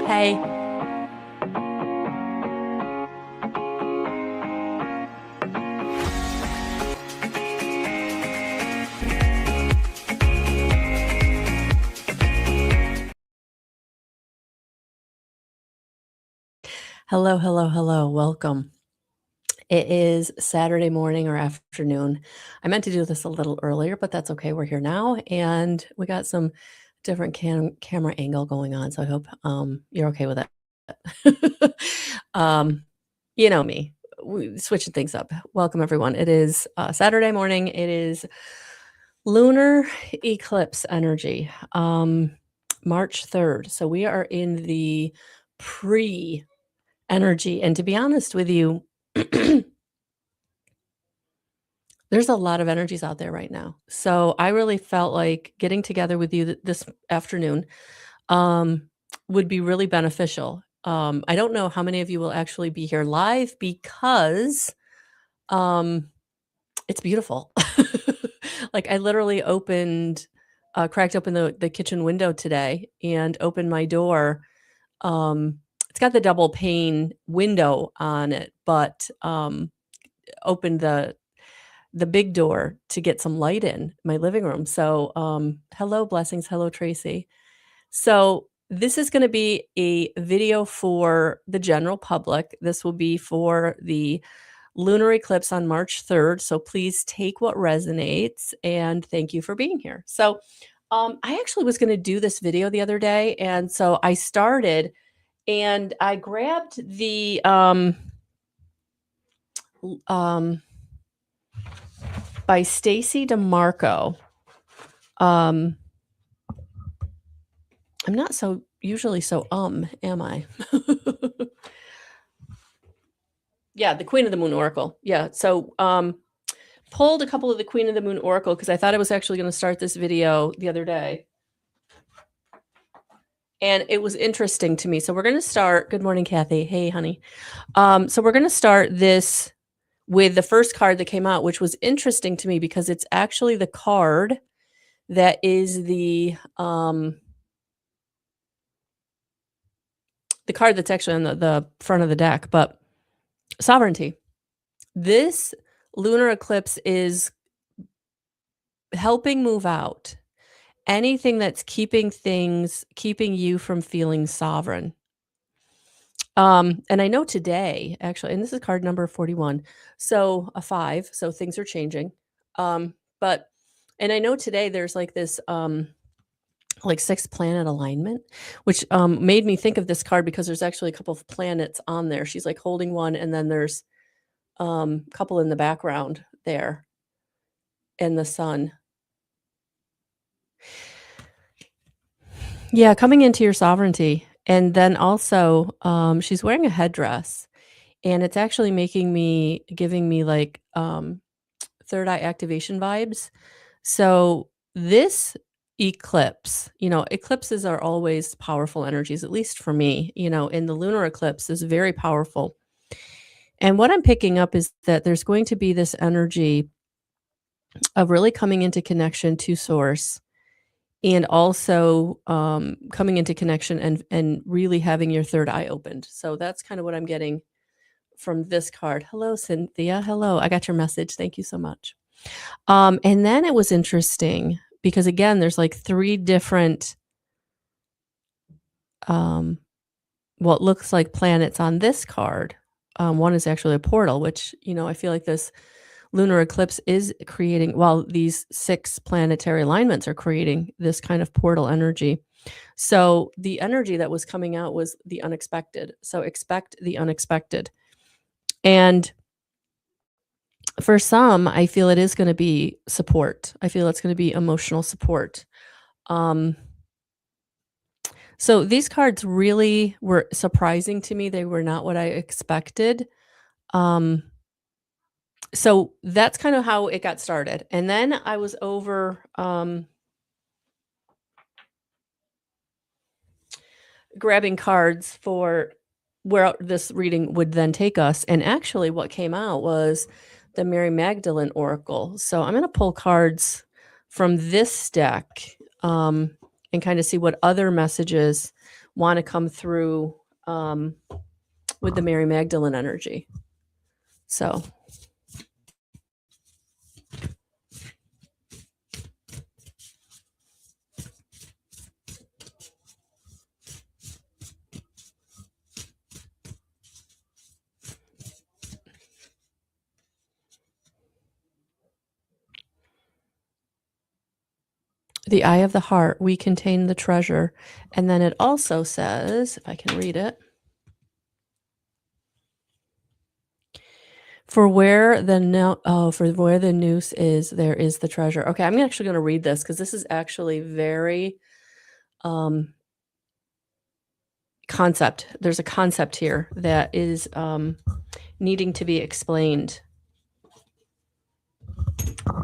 Hey. Hello, hello, hello. Welcome. It is Saturday morning or afternoon. I meant to do this a little earlier, but that's okay. We're here now, and we got some different camera angle going on. So I hope you're okay with that. You know me, switching things up. Welcome, everyone. It is Saturday morning. It is lunar eclipse energy, March 3rd. So we are in the pre energy. And to be honest with you, there's a lot of energies out there right now. So I really felt like getting together with you this afternoon would be really beneficial. I don't know how many of you will actually be here live because it's beautiful. Like I literally cracked open the kitchen window today and opened my door. It's got the double pane window on it, but opened the big door to get some light in my living room. So, hello, blessings. Hello, Tracy. So, this is going to be a video for the general public. This will be for the lunar eclipse on March 3rd. So, please take what resonates and thank you for being here. So, I actually was going to do this video the other day. And so I started and I grabbed the by Stacy DeMarco. I'm not so usually so am I? Yeah, the Queen of the Moon Oracle. Yeah, so pulled a couple of the Queen of the Moon Oracle because I thought I was actually going to start this video the other day. And it was interesting to me. So we're going to start. Good morning, Kathy. Hey, honey. So we're going to start this with the first card that came out, which was interesting to me because it's actually the card that is the card that's actually on the front of the deck, but sovereignty. This lunar eclipse is helping move out anything that's keeping you from feeling sovereign. And I know today, actually, and this is card number 41, so a 5, so things are changing. And I know today there's like this like 6 planet alignment, which made me think of this card because there's actually a couple of planets on there. She's like holding one, and then there's a couple in the background there, and the sun. Yeah, coming into your sovereignty. And then also, she's wearing a headdress, and it's actually giving me like third eye activation vibes. So this eclipse, eclipses are always powerful energies, at least for me, and the lunar eclipse is very powerful. And what I'm picking up is that there's going to be this energy of really coming into connection to source, and also coming into connection and really having your third eye opened. So that's kind of what I'm getting from this card. Hello, Cynthia. Hello. I got your message. Thank you so much. And then it was interesting because, again, there's like 3 different what looks like planets on this card. One is actually a portal, which, I feel like this lunar eclipse is creating, these 6 planetary alignments are creating this kind of portal energy. So the energy that was coming out was the unexpected. So expect the unexpected. And for some, I feel it is going to be support. I feel it's going to be emotional support. So these cards really were surprising to me. They were not what I expected. So that's kind of how it got started. And then I was over grabbing cards for where this reading would then take us. And actually what came out was the Mary Magdalene Oracle. So I'm going to pull cards from this deck and kind of see what other messages wanna come through, with the Mary Magdalene energy. So the eye of the heart, we contain the treasure. And then it also says, if I can read it, for where the for where the noose is, there is the treasure. Okay, I'm actually going to read this because this is actually very um, concept. There's a concept here that is needing to be explained.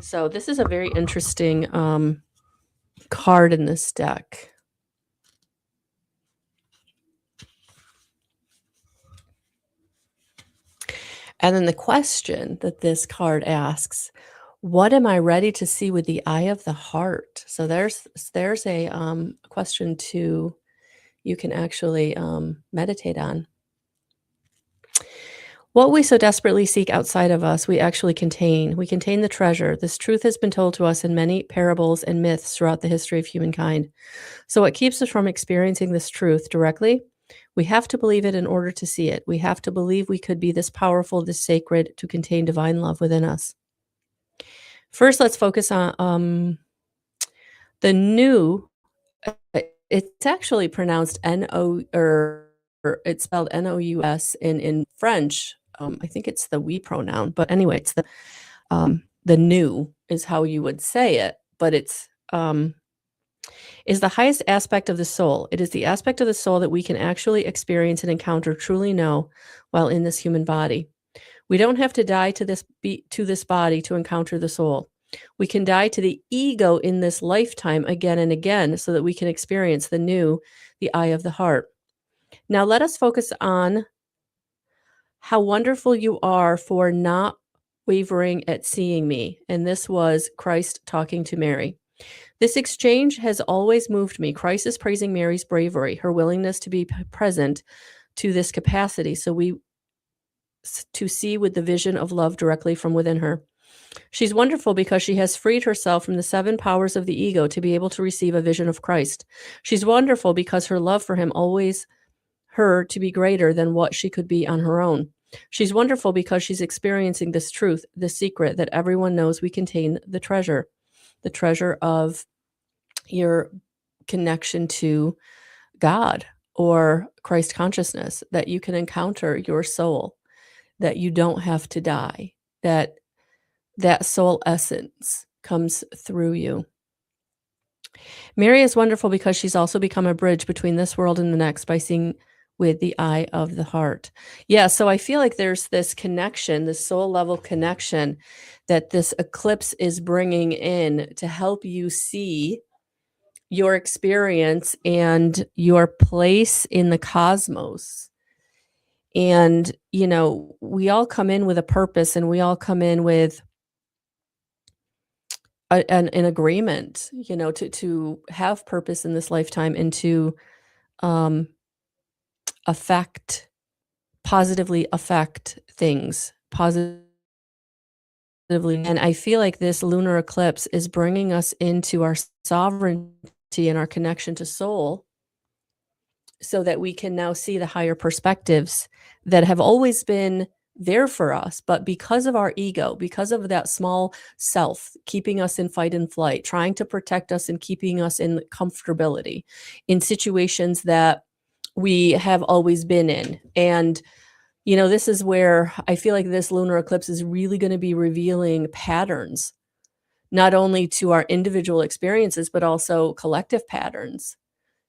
So this is a very interesting card in this deck. And then the question that this card asks, what am I ready to see with the eye of the heart? So there's a question to you can actually meditate on. What we so desperately seek outside of us, we actually contain. We contain the treasure. This truth has been told to us in many parables and myths throughout the history of humankind. So, what keeps us from experiencing this truth directly? We have to believe it in order to see it. We have to believe we could be this powerful, this sacred, to contain divine love within us. First, let's focus on the new. It's actually pronounced N-O, or it's spelled N-O-U-S in French. I think it's the we pronoun, but anyway, it's the new is how you would say it, but it's is the highest aspect of the soul. It is the aspect of the soul that we can actually experience and encounter, truly know, while in this human body. We don't have to die to this body to encounter the soul. We can die to the ego in this lifetime again and again so that we can experience the new, the eye of the heart. Now let us focus on how wonderful you are for not wavering at seeing me. And this was Christ talking to Mary. This exchange has always moved me. Christ is praising Mary's bravery, her willingness to be present to this capacity to see with the vision of love directly from within her. She's wonderful because she has freed herself from the 7 powers of the ego to be able to receive a vision of Christ. She's wonderful because her love for him always her to be greater than what she could be on her own. She's wonderful because she's experiencing this truth, this secret that everyone knows we contain the treasure of your connection to God or Christ consciousness, that you can encounter your soul, that you don't have to die, that soul essence comes through you. Mary is wonderful because she's also become a bridge between this world and the next by seeing with the eye of the heart. Yeah, so I feel like there's this connection, this soul level connection that this eclipse is bringing in to help you see your experience and your place in the cosmos. And, you know, we all come in with a purpose and we all come in with an agreement, you know, to have purpose in this lifetime and to um, positively affect things positively. And I feel like this lunar eclipse is bringing us into our sovereignty and our connection to soul so that we can now see the higher perspectives that have always been there for us. But because of our ego, because of that small self keeping us in fight and flight, trying to protect us and keeping us in comfortability in situations that we have always been in. And, you know, this is where I feel like this lunar eclipse is really going to be revealing patterns, not only to our individual experiences, but also collective patterns.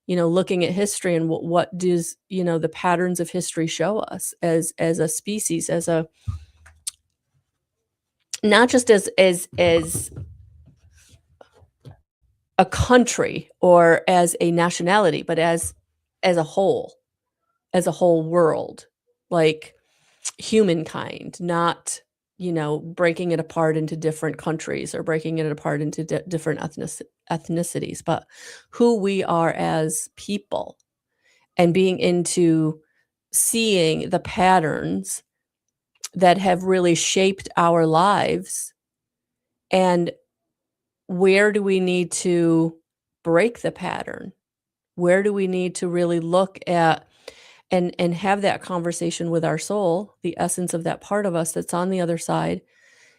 You know, looking at history and what does, you know, the patterns of history show us as a species, as a, not just as a country or as a nationality, but as a whole world, like humankind, not, you know, breaking it apart into different countries or breaking it apart into different ethnicities, but who we are as people. and being into seeing the patterns that have really shaped our lives, and where do we need to break the pattern? Where do we need to really look at and have that conversation with our soul, the essence of that part of us that's on the other side,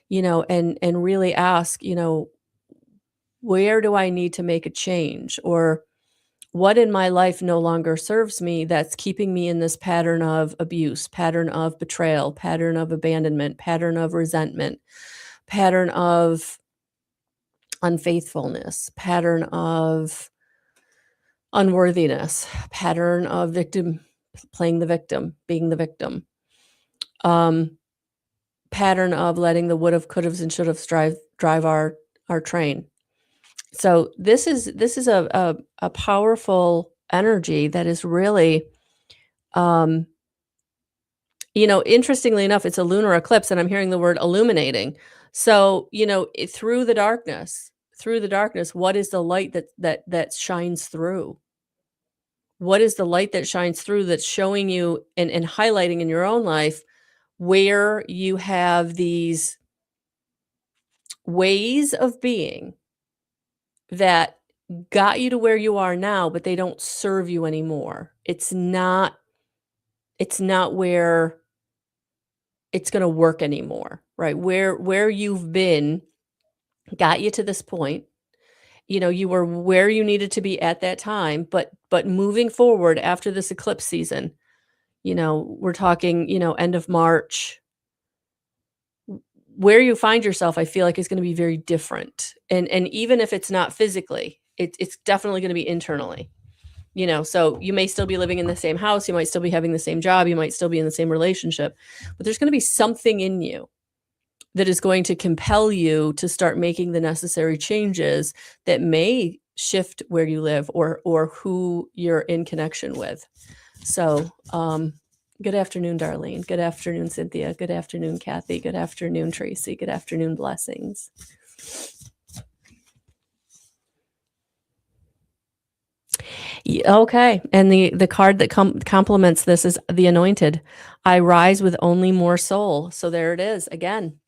and really ask, where do I need to make a change? Or what in my life no longer serves me that's keeping me in this pattern of abuse, pattern of betrayal, pattern of abandonment, pattern of resentment, pattern of unfaithfulness, pattern of unworthiness, pattern of playing the victim, being the victim, um, pattern of letting the would've, could'ves, and should'ves drive our train. So this is a powerful energy that is really, um, interestingly enough, it's a lunar eclipse, and I'm hearing the word illuminating. So, through the darkness, what is the light that shines through? What is the light that shines through that's showing you and highlighting in your own life where you have these ways of being that got you to where you are now, but they don't serve you anymore. It's not where it's gonna work anymore, right? Where you've been got you to this point. You were where you needed to be at that time, but moving forward after this eclipse season, we're talking, end of March, where you find yourself, I feel like is gonna be very different. And even if it's not physically, it's definitely gonna be internally. So you may still be living in the same house, you might still be having the same job, you might still be in the same relationship, but there's gonna be something in you that is going to compel you to start making the necessary changes that may shift where you live or who you're in connection with. So, good afternoon, Darlene. Good afternoon, Cynthia. Good afternoon, Kathy. Good afternoon, Tracy. Good afternoon, blessings. Okay, and the card that complements this is the Anointed. I rise with only more soul. So there it is again.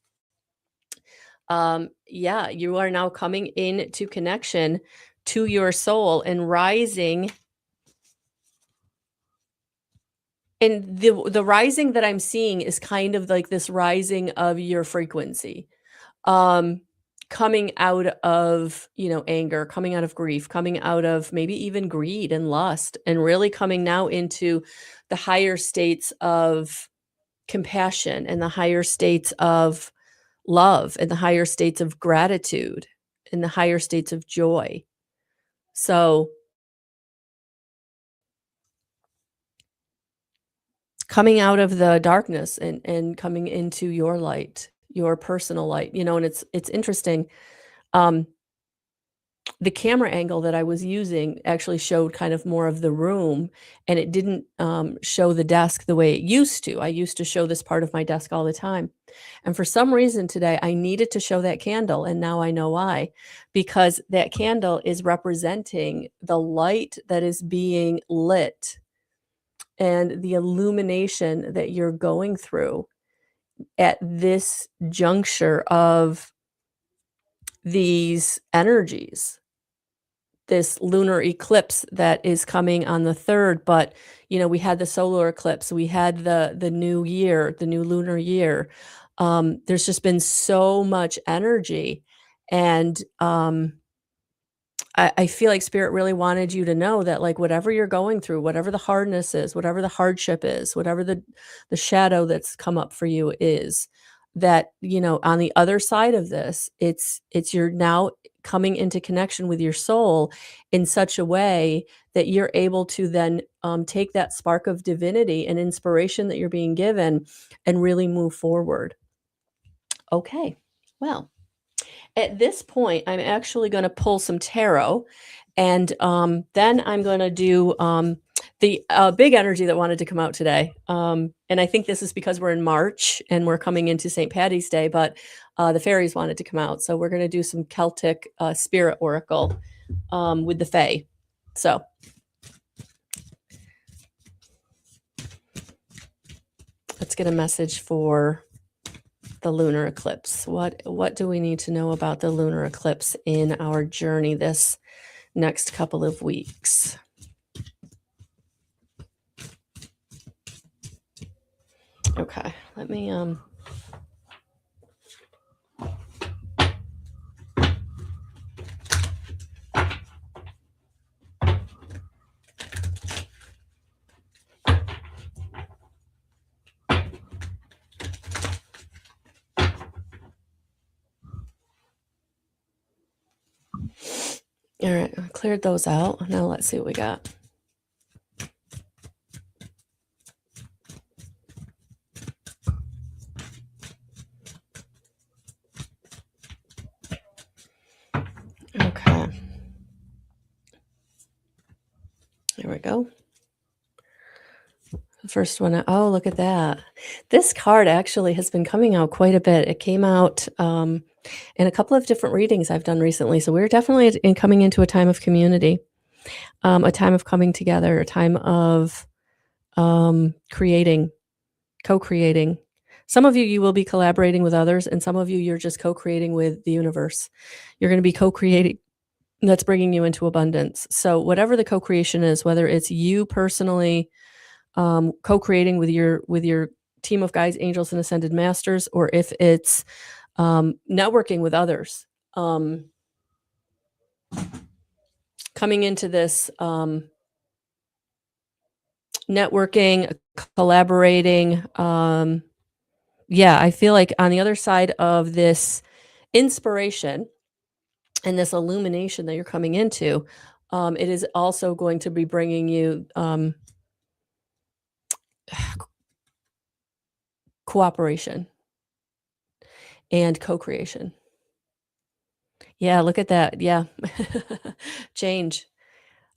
Yeah, you are now coming into connection to your soul and rising. And the rising that I'm seeing is kind of like this rising of your frequency. Um, Coming out of, anger, coming out of grief, coming out of maybe even greed and lust, and really coming now into the higher states of compassion and the higher states of love and the higher states of gratitude and the higher states of joy. So coming out of the darkness and coming into your light, your personal light, and it's interesting. Um, the camera angle that I was using actually showed kind of more of the room, and it didn't show the desk the way it used to. I used to show this part of my desk all the time. And for some reason today, I needed to show that candle, and now I know why. Because that candle is representing the light that is being lit and the illumination that you're going through at this juncture of these energies, this lunar eclipse that is coming on the 3rd. But we had the solar eclipse, we had the new year, the new lunar year. There's just been so much energy, and I feel like spirit really wanted you to know that, like, whatever you're going through, whatever the hardness is, whatever the hardship is, whatever the shadow that's come up for you is, that, on the other side of this, it's you're now coming into connection with your soul in such a way that you're able to then take that spark of divinity and inspiration that you're being given and really move forward. Okay. Well, at this point, I'm actually gonna pull some tarot, and, then I'm gonna do, the, big energy that wanted to come out today. And I think this is because we're in March and we're coming into St. Patty's Day, but, the fairies wanted to come out, so we're gonna do some Celtic, spirit oracle, with the fae. So Let's get a message for the lunar eclipse. What do we need to know about the lunar eclipse in our journey this next couple of weeks? Okay, let me all right, I cleared those out. Now let's see what we got. Okay. There we go. The first one, oh, look at that. This card actually has been coming out quite a bit. It came out in a couple of different readings I've done recently. So we're definitely coming into a time of community, a time of coming together, a time of creating, co-creating. Some of you will be collaborating with others, and some of you, you're just co-creating with the universe. You're going to be co-creating. That's bringing you into abundance. So whatever the co-creation is, whether it's you personally co-creating with your team of guides, angels, and ascended masters, or if it's networking with others, coming into this networking, collaborating. Yeah, I feel like on the other side of this inspiration and this illumination that you're coming into, it is also going to be bringing you cooperation and co-creation. Yeah, look at that. Yeah. Change.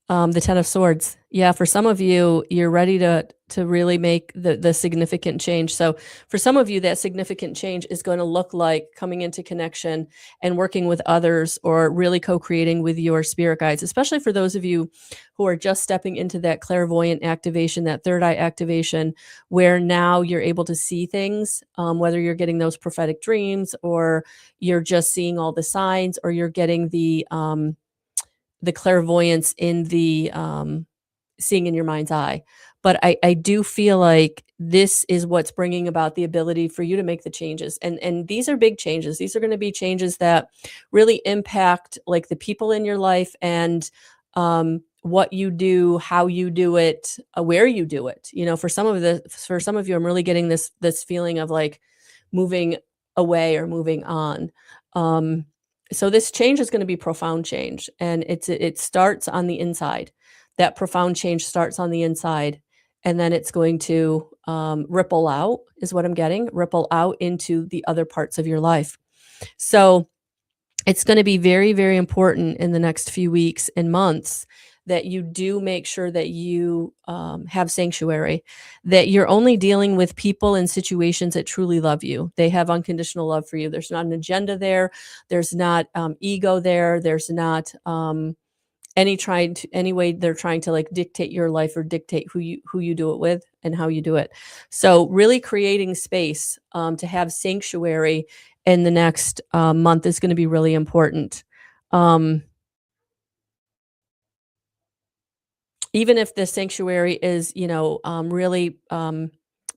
The 10 of Swords. Yeah, for some of you, you're ready to really make the significant change. So for some of you, that significant change is going to look like coming into connection and working with others or really co-creating with your spirit guides, especially for those of you who are just stepping into that clairvoyant activation, that third eye activation, where now you're able to see things, whether you're getting those prophetic dreams or you're just seeing all the signs or you're getting the clairvoyance in the seeing in your mind's eye. But I do feel like this is what's bringing about the ability for you to make the changes. And these are big changes. These are going to be changes that really impact like the people in your life and what you do, how you do it, where you do it. You know, for some of you, I'm really getting this feeling of like moving away or moving on. Um, so this change is going to be profound change, and it starts on the inside. That profound change starts on the inside, and then it's going to ripple out, is what I'm getting, ripple out into the other parts of your life. So it's going to be very, very important in the next few weeks and months that you do make sure that you have sanctuary, that you're only dealing with people and situations that truly love you. They have unconditional love for you. There's not an agenda there. There's not ego there. There's not any way they're trying to like dictate your life or dictate who you do it with and how you do it. So really creating space to have sanctuary in the next month is going to be really important. Um, Even if the sanctuary is, really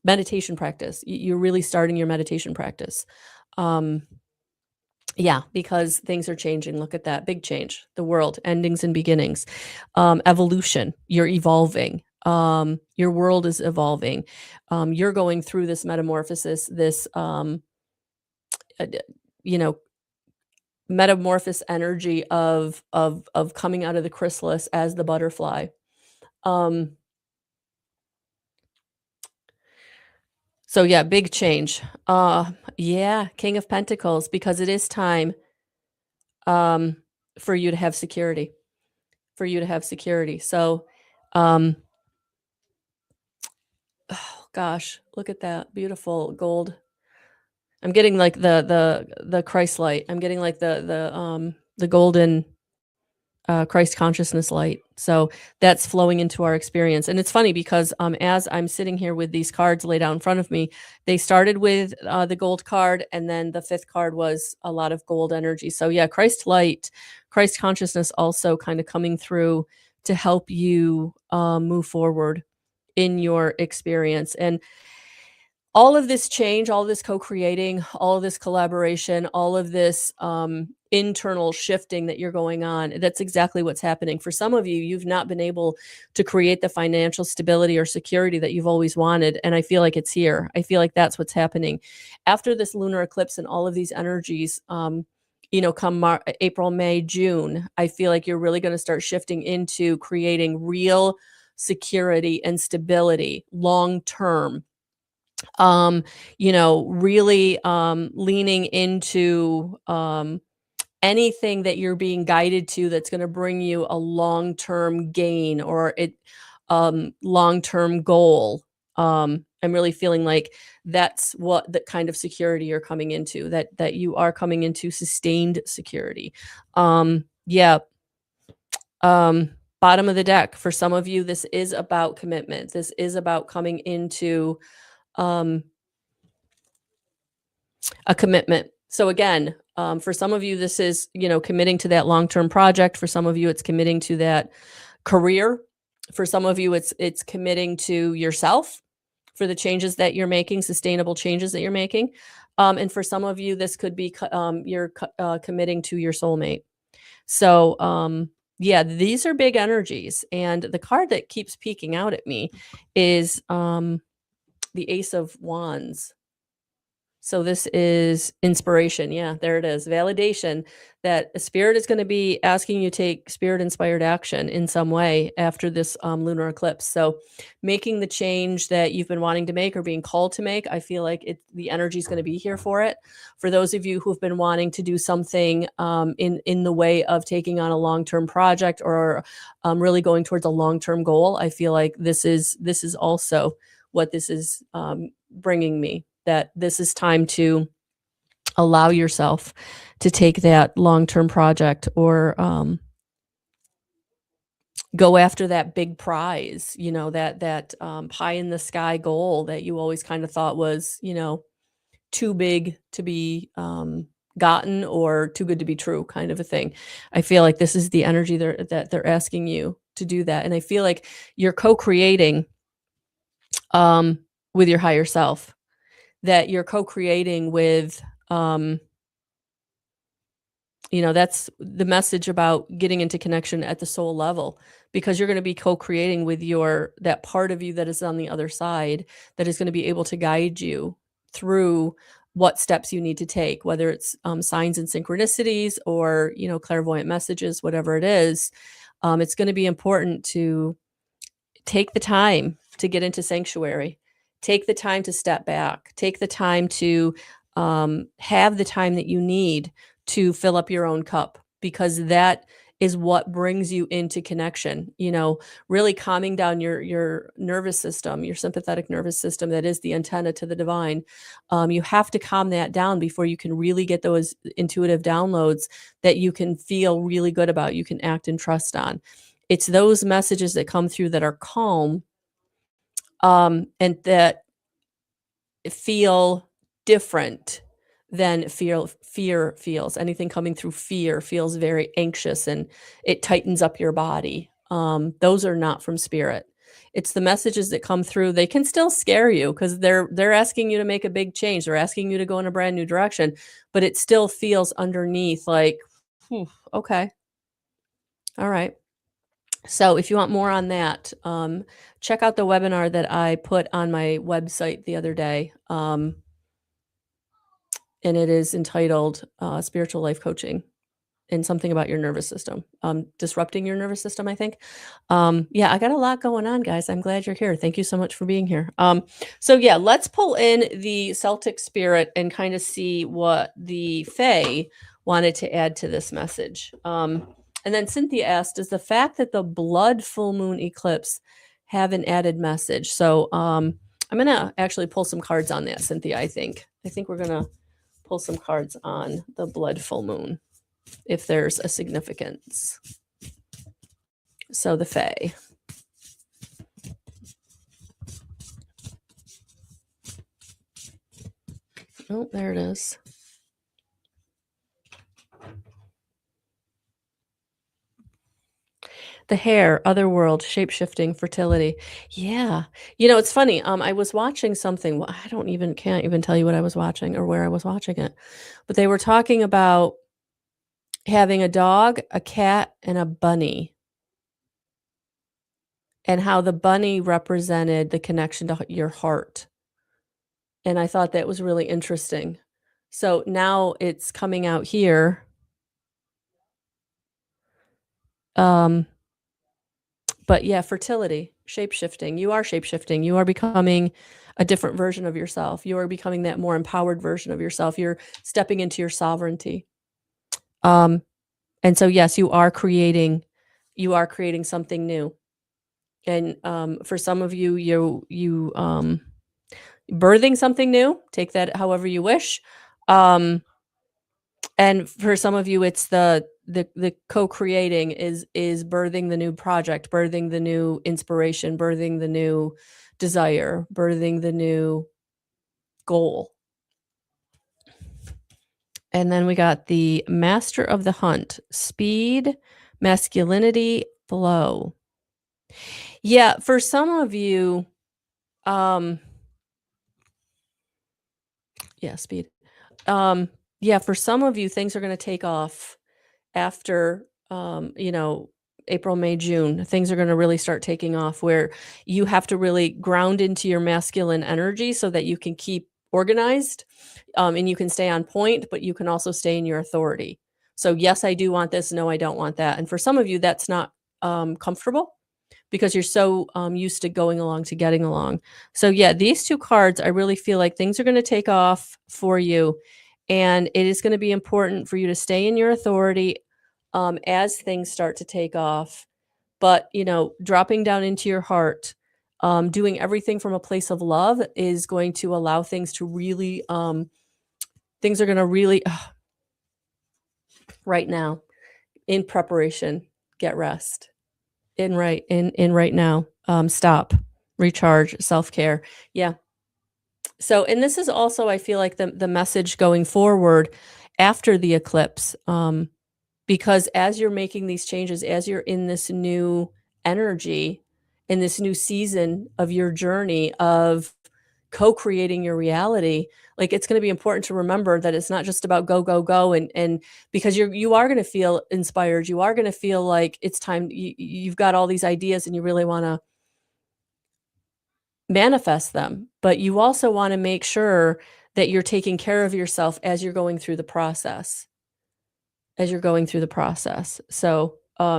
meditation practice, you're really starting your meditation practice. Um, yeah, because things are changing. Look at that big change. The world, endings and beginnings, evolution. You're evolving. Your world is evolving. You're going through this metamorphosis, this, uh, d- you know, metamorphosis energy of coming out of the chrysalis as the butterfly. Um, So yeah, big change. Yeah, King of Pentacles, because it is time um for you to have security, for you to have security. So um oh gosh, look at that beautiful gold. I'm getting like the Christ light. I'm getting like the golden Christ consciousness light. So that's flowing into our experience. And it's funny because as I'm sitting here with these cards laid out in front of me, they started with the gold card, and then the fifth card was a lot of gold energy. So yeah, Christ light, Christ consciousness also kind of coming through to help you move forward in your experience. And all of this change, all of this co-creating, all of this collaboration, all of this internal shifting that you're going on, that's exactly what's happening. For some of you, you've not been able to create the financial stability or security that you've always wanted. And I feel like it's here. I feel like that's what's happening. After this lunar eclipse and all of these energies, come April, May, June, I feel like you're really going to start shifting into creating real security and stability long term. Really leaning into anything that you're being guided to that's going to bring you a long-term gain or it long-term goal. I'm really feeling like that's what the kind of security you're coming into, that you are coming into sustained security. Yeah. Bottom of the deck. For some of you, this is about commitment. This is about coming into um a commitment. So again, for some of you, this is, committing to that long-term project. For some of you, it's committing to that career. For some of you, it's committing to yourself for the changes that you're making, sustainable changes that you're making. And for some of you, this could be you're committing to your soulmate. So yeah, these are big energies. And the card that keeps peeking out at me is the Ace of Wands. So this is inspiration. Yeah, there it is. Validation that a spirit is going to be asking you to take spirit inspired action in some way after this lunar eclipse. So making the change that you've been wanting to make or being called to make, I feel like the energy is going to be here for it. For those of you who've been wanting to do something in the way of taking on a long-term project or really going towards a long-term goal, I feel like this is also what this is bringing me, that this is time to allow yourself to take that long-term project or go after that big prize, that pie in the sky goal that you always kind of thought was, too big to be gotten or too good to be true, kind of a thing. I feel like this is the energy that they're asking you to do that. And I feel like you're co-creating with your higher self, that you're co-creating with that's the message about getting into connection at the soul level, because you're going to be co-creating with that part of you that is on the other side, that is going to be able to guide you through what steps you need to take, whether it's signs and synchronicities or clairvoyant messages, whatever it is. It's going to be important to take the time to get into sanctuary, take the time to step back, take the time to have the time that you need to fill up your own cup, because that is what brings you into connection, really calming down your nervous system, your sympathetic nervous system, that is the antenna to the divine. You have to calm that down before you can really get those intuitive downloads that you can feel really good about, you can act and trust on. It's those messages that come through that are calm, and that feel different than fear feels. Anything coming through fear feels very anxious and it tightens up your body. Those are not from spirit. It's the messages that come through. They can still scare you because they're asking you to make a big change. They're asking you to go in a brand new direction, but it still feels underneath like, okay, all right. So if you want more on that, check out the webinar that I put on my website the other day. And it is entitled Spiritual Life Coaching and something about your nervous system, disrupting your nervous system, I think. Yeah, I got a lot going on, guys. I'm glad you're here. Thank you so much for being here. So yeah, let's pull in the Celtic spirit and kind of see what the Fae wanted to add to this message. And then Cynthia asked, does the fact that the blood full moon eclipse have an added message? So I'm going to actually pull some cards on that, Cynthia, I think. I think we're going to pull some cards on the blood full moon, if there's a significance. So the Fae. Oh, there it is. The hair, otherworld, shape-shifting, fertility. Yeah. It's funny, I was watching something, I don't even can't even tell you what I was watching or where I was watching it, but they were talking about having a dog, a cat, and a bunny, and how the bunny represented the connection to your heart, and I thought that was really interesting. So now it's coming out here, um but yeah, fertility, shape-shifting. You are shape-shifting. You are becoming a different version of yourself. You are becoming that more empowered version of yourself. You're stepping into your sovereignty. Um, and so yes, you are creating something new. And for some of you, you birthing something new. Take that however you wish. Um, And for some of you, it's the co-creating is birthing the new project, birthing the new inspiration, birthing the new desire, birthing the new goal. And then we got the master of the hunt, speed, masculinity, flow. Yeah, for some of you, um, yeah, speed. Um, yeah, for some of you, things are going to take off after April, May, June. Things are going to really start taking off where you have to really ground into your masculine energy so that you can keep organized, and you can stay on point, but you can also stay in your authority. So yes, I do want this, no, I don't want that. And for some of you, that's not comfortable because you're so used to going along to getting along. So yeah, these two cards, I really feel like things are going to take off for you, and it is going to be important for you to stay in your authority as things start to take off. But dropping down into your heart, doing everything from a place of love is going to allow things to really things are going to really right now, in preparation, get rest. In right now, stop, recharge, self-care. Yeah. So, and this is also, I feel like the message going forward after the eclipse, because as you're making these changes, as you're in this new energy, in this new season of your journey of co-creating your reality, like it's going to be important to remember that it's not just about go, go, go, and because you are going to feel inspired, you are going to feel like it's time, you've got all these ideas and you really want to manifest them, but you also want to make sure that you're taking care of yourself as you're going through the process. So,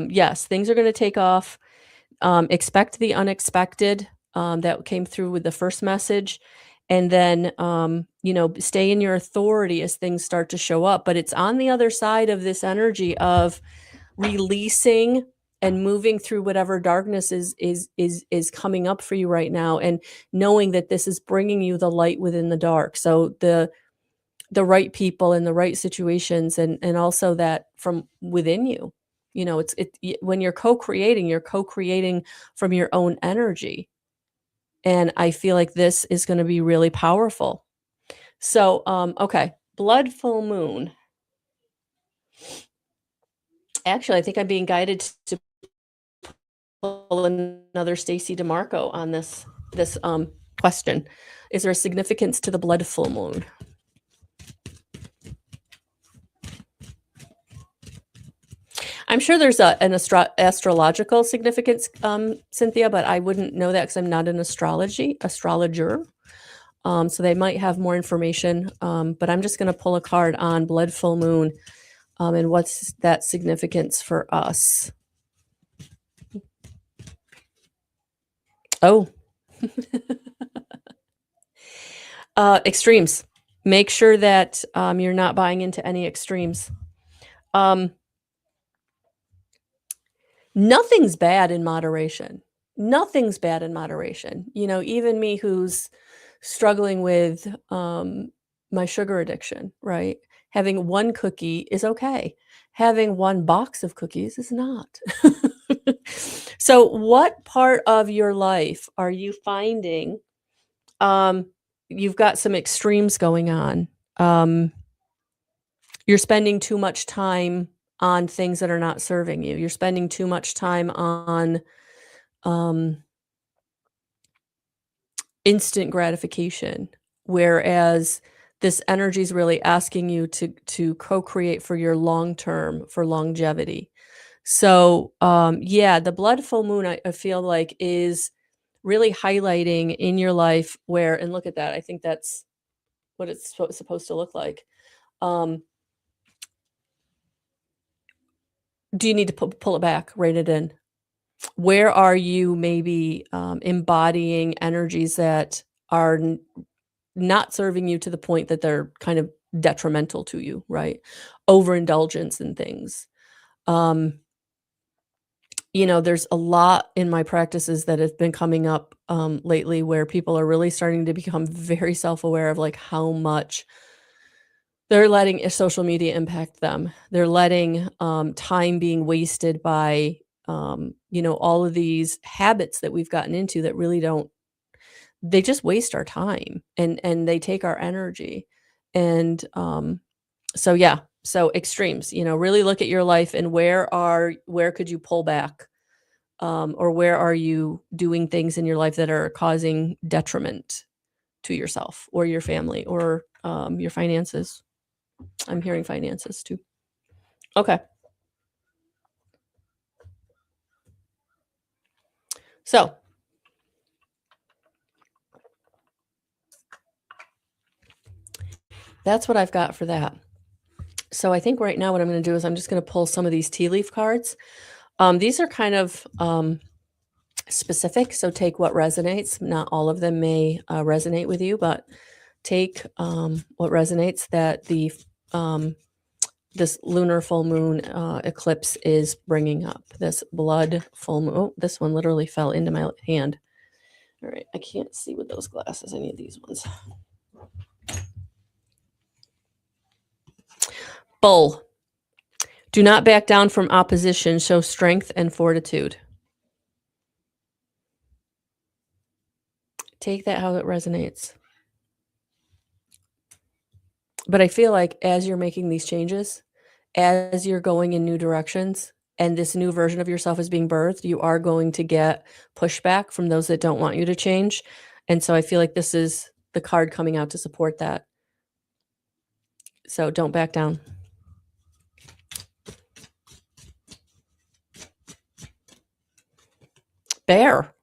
yes, things are going to take off. Expect the unexpected that came through with the first message. And then, stay in your authority as things start to show up. But it's on the other side of this energy of releasing and moving through whatever darkness is coming up for you right now, and knowing that this is bringing you the light within the dark. So the right people in the right situations, and also that from within you. When you're co-creating from your own energy, and I feel like this is going to be really powerful. So okay, blood full moon. Actually, I think I'm being guided to pull another Stacy DeMarco on this question. Is there a significance to the blood full moon? I'm sure there's an astrological significance, Cynthia, but I wouldn't know that because I'm not an astrologer. So they might have more information, but I'm just going to pull a card on blood full moon, and what's that significance for us. Oh, extremes. Make sure that you're not buying into any extremes. Nothing's bad in moderation. Nothing's bad in moderation. Even me who's struggling with my sugar addiction, right? Having one cookie is okay. Having one box of cookies is not. So what part of your life are you finding, um, you've got some extremes going on? Um, you're spending too much time on things that are not serving you. You're spending too much time on, um, instant gratification, whereas this energy is really asking you to co-create for your long term, for longevity. So, yeah, the blood full moon, I feel like is really highlighting in your life where, and look at that, I think that's what it's supposed to look like. Um, do you need to pull it back, write it in? Where are you maybe embodying energies that are not serving you to the point that they're kind of detrimental to you, right? Overindulgence in things. Um, there's a lot in my practices that have been coming up lately where people are really starting to become very self-aware of like how much they're letting social media impact them. They're letting time being wasted by all of these habits that we've gotten into that really don't, they just waste our time and they take our energy. And so yeah, so extremes, really look at your life and where could you pull back? Or where are you doing things in your life that are causing detriment to yourself or your family or your finances? I'm hearing finances too. Okay. So that's what I've got for that. So I think right now what I'm going to do is I'm just going to pull some of these tea leaf cards. These are kind of specific, so take what resonates. Not all of them may resonate with you, but take what resonates that this lunar full moon eclipse is bringing up. This blood full moon. Oh, this one literally fell into my hand. All right, I can't see with those glasses. I need these ones. Bull. Do not back down from opposition. Show strength and fortitude. Take that how it resonates. But I feel like as you're making these changes, as you're going in new directions, and this new version of yourself is being birthed, you are going to get pushback from those that don't want you to change. And so I feel like this is the card coming out to support that. So don't back down. Bear.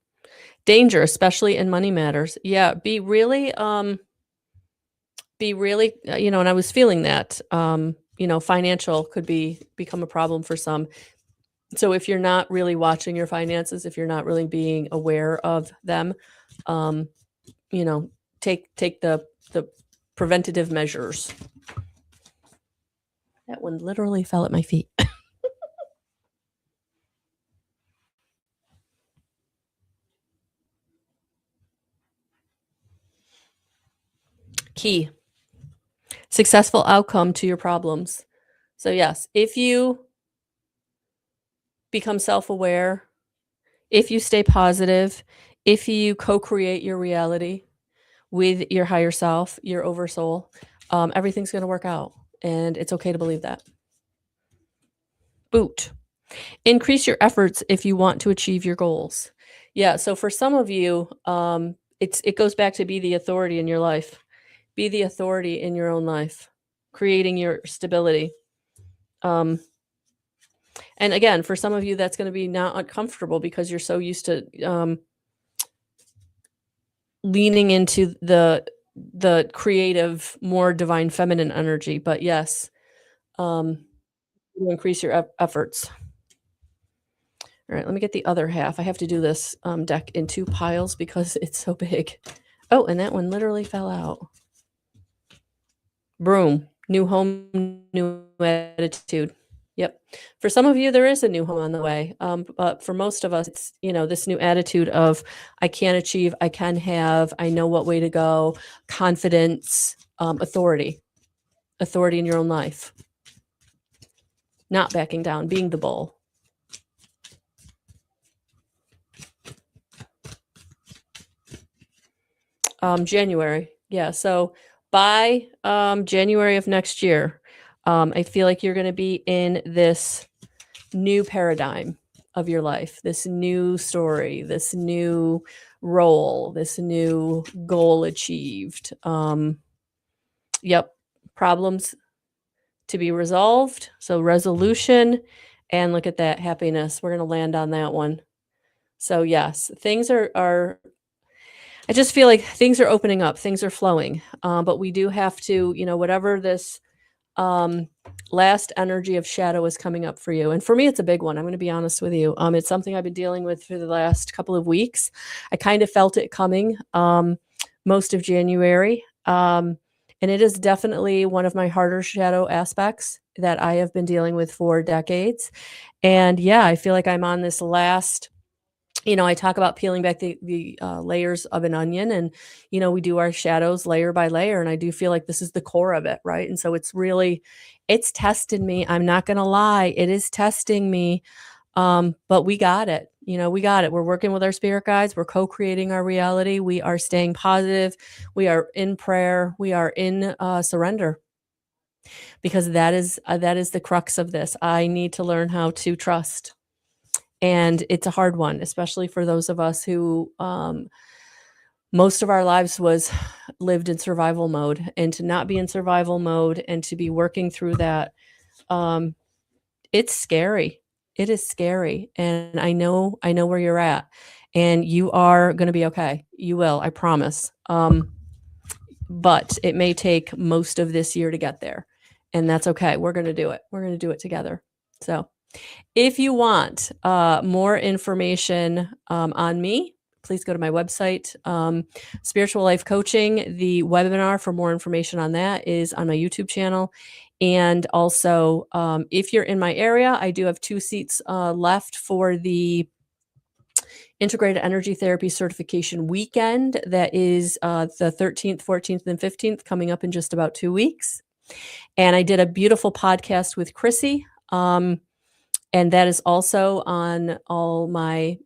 Danger, especially in money matters. Yeah, be really, and I was feeling that, financial could become a problem for some. So if you're not really watching your finances, if you're not really being aware of them, um, take the preventative measures. That one literally fell at my feet. Key. Successful outcome to your problems. So yes, if you become self-aware, if you stay positive, if you co-create your reality with your higher self, your oversoul, everything's going to work out. And it's okay to believe that. Boot. Increase your efforts if you want to achieve your goals. Yeah. So for some of you, it goes back to be the authority in your life. Be the authority in your own life, creating your stability. And again, for some of you, that's going to be not uncomfortable because you're so used to leaning into the creative, more divine feminine energy. But yes, increase your efforts. All right, let me get the other half. I have to do this deck in 2 piles because it's so big. Oh, and that one literally fell out. Broom, new home, new attitude. Yep. For some of you, there is a new home on the way. But for most of us, it's, this new attitude of I can achieve, I can have, I know what way to go, confidence, authority in your own life. Not backing down, being the bull. January. Yeah, so by, January of next year, I feel like you're gonna be in this new paradigm of your life, this new story, this new role, this new goal achieved. Yep, problems to be resolved. So resolution, and look at that happiness. We're gonna land on that one. So yes, things are. I just feel like things are opening up, things are flowing, but we do have to, whatever this um, last energy of shadow is coming up for you. And for me, it's a big one. I'm going to be honest with you. It's something I've been dealing with for the last couple of weeks. I kind of felt it coming most of January. And it is definitely one of my harder shadow aspects that I have been dealing with for decades. And yeah, I feel like I'm on this last. I talk about peeling back the layers of an onion, and we do our shadows layer by layer, and I do feel like this is the core of it, right? And so it's tested me. I'm not gonna lie, it is testing me. But we got it. We got it. We're working with our spirit guides. We're co-creating our reality. We are staying positive. We are in prayer. We are in surrender, because that is the crux of this. I need to learn how to trust, and it's a hard one, especially for those of us who most of our lives was lived in survival mode, and to not be in survival mode and to be working through that. um, it's scary. It is scary, and I know where you're at, and you are going to be okay. You will, I promise. But it may take most of this year to get there, and that's okay. We're going to do it. We're going to do it together. So if you want more information on me, please go to my website, Spiritual Life Coaching. The webinar for more information on that is on my YouTube channel. And also, if you're in my area, I do have 2 seats left for the Integrated Energy Therapy Certification Weekend. That is the 13th, 14th, and 15th, coming up in just about 2 weeks. And I did a beautiful podcast with Chrissy. And that is also on all my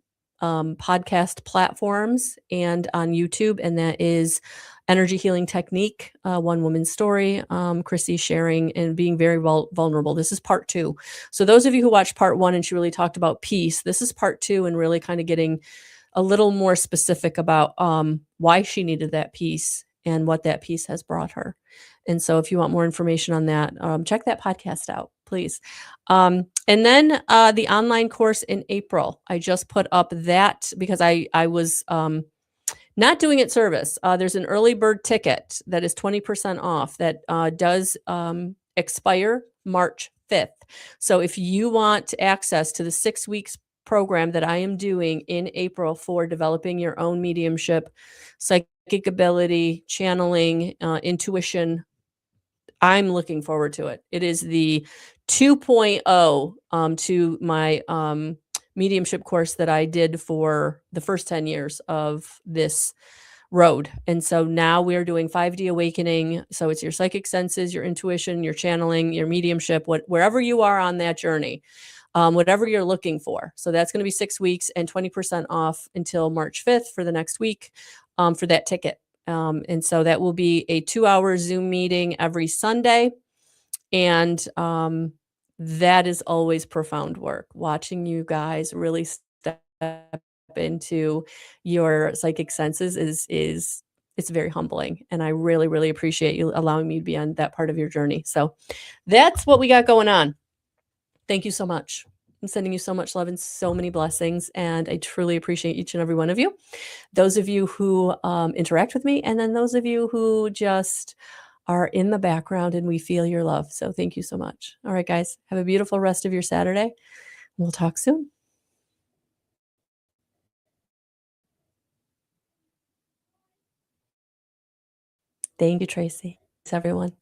podcast platforms and on YouTube. And that is Energy Healing Technique, One Woman's Story. Chrissy sharing and being very vulnerable. This is part 2. So those of you who watched part 1 and she really talked about peace, this is part 2, and really kind of getting a little more specific about why she needed that peace and what that peace has brought her. And so if you want more information on that, check that podcast out, please. And then the online course in April, I just put up that because I was not doing it service. There's an early bird ticket that is 20% off that does expire March 5th. So if you want access to the 6 weeks program that I am doing in April for developing your own mediumship, psychic ability, channeling, intuition, I'm looking forward to it. It is the 2.0 to my mediumship course that I did for the first 10 years of this road. And so now we're doing 5D awakening. So it's your psychic senses, your intuition, your channeling, your mediumship, wherever you are on that journey, whatever you're looking for. So that's going to be 6 weeks and 20% off until March 5th for the next week for that ticket. And so that will be a 2-hour Zoom meeting every Sunday. And that is always profound work. Watching you guys really step into your psychic senses is it's very humbling. And I really, really appreciate you allowing me to be on that part of your journey. So that's what we got going on. Thank you so much. I'm sending you so much love and so many blessings. And I truly appreciate each and every one of you. Those of you who interact with me, and then those of you who just are in the background and we feel your love. So thank you so much. All right, guys, have a beautiful rest of your Saturday. We'll talk soon. Thank you, Tracy. Thanks, everyone.